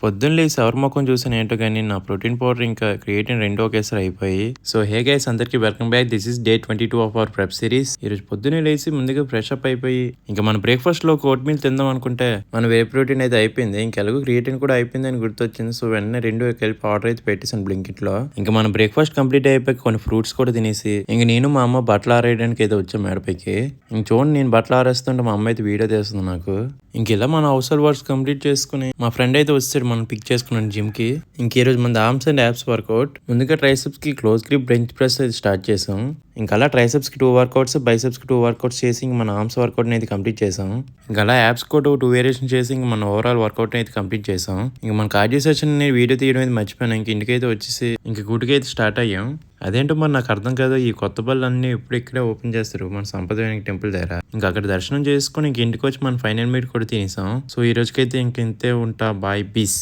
పొద్దున్న లేసి ఎవరి ముఖం చూసాను ఏంటో కానీ నా ప్రోటీన్ పౌడర్ ఇంకా క్రియేటిన్ రెండు ఒకేసారి అయిపోయి. సో హే గైస్, అందరికి welcome back. This is day 22 of our prep series. ఈ రోజు పొద్దున్నే లేసి ముందుగా ఫ్రెష్ అప్ అయిపోయి ఇంకా మన బ్రేక్ఫాస్ట్ లో ఓట్ మీల్ తిందాం అనుకుంటే మన వే ప్రోటీన్ అయితే అయిపోయింది, ఇంకెలాగో క్రియేటిన్ కూడా అయిపోయింది అని గుర్తొచ్చింది. సో వెంటనే రెండు కలిపి ఆర్డర్ అయితే పెట్టేసాను బ్లింకిట్ లో. ఇంకా మన బ్రేక్ఫాస్ట్ కంప్లీట్ అయిపోయి కొన్ని ఫ్రూట్స్ కూడా తినేసి ఇంక నేను మా అమ్మ బట్టలు ఆరేయడానికి అయితే వచ్చాం మేడపైకి. ఇంక చూడండి, నేను బట్టలు ఆరేస్తుంటే మా అమ్మ అయితే వీడియో తీస్తుంది నాకు. ఇంక ఇలా మన హౌస్ హోల్డ్ వర్క్స్ కంప్లీట్ చేసుకుని మా ఫ్రెండ్ అయితే వచ్చాడు మనం పిక్ చేసుకున్నాను జిమ్ కి. ఇంక ఈ రోజు మన ఆర్మ్స్ అండ్ యాప్స్ వర్కౌట్. ముందుగా ట్రైసెప్స్ కి క్లోజ్ గ్రిప్ బెంచ్ ప్రెస్ అయితే స్టార్ట్ చేసాం. ఇంకా అలా ట్రైసెప్స్ కి 2 వర్కౌట్స్, బైసెప్స్ కి 2 వర్కౌట్స్ చేసి ఇంక మన ఆర్మ్స్ వర్కౌట్ అయితే కంప్లీట్ చేసాం. ఇంకా అలా యాప్స్ కూడా 2 వేరియేషన్ చేసి ఇంక మన ఓవరాల్ వర్కౌట్ అయితే కంప్లీట్ చేసాం. ఇంక మన కార్డియో సెషన్ వీడియో తీయడం అయితే మర్చిపోయాను. ఇంక ఇంటికైతే వచ్చేసి ఇంక గుడికి అయితే స్టార్ట్ అయ్యాం. అదేంటో మరి నాకు అర్థం కాదు, ఈ కొత్త బళ్ళు అన్ని ఇప్పుడు ఇక్కడే ఓపెన్ చేస్తారు మన సంప్రదాయానికి టెంపుల్ దగ్గర. ఇంకా అక్కడ దర్శనం చేసుకుని ఇంక ఇంటికి వచ్చి మన ఫైనల్ మీట్ కూడా తినేసాం. సో ఈ రోజుకైతే ఇంక ఇంతే ఉంటా. Bye, piece.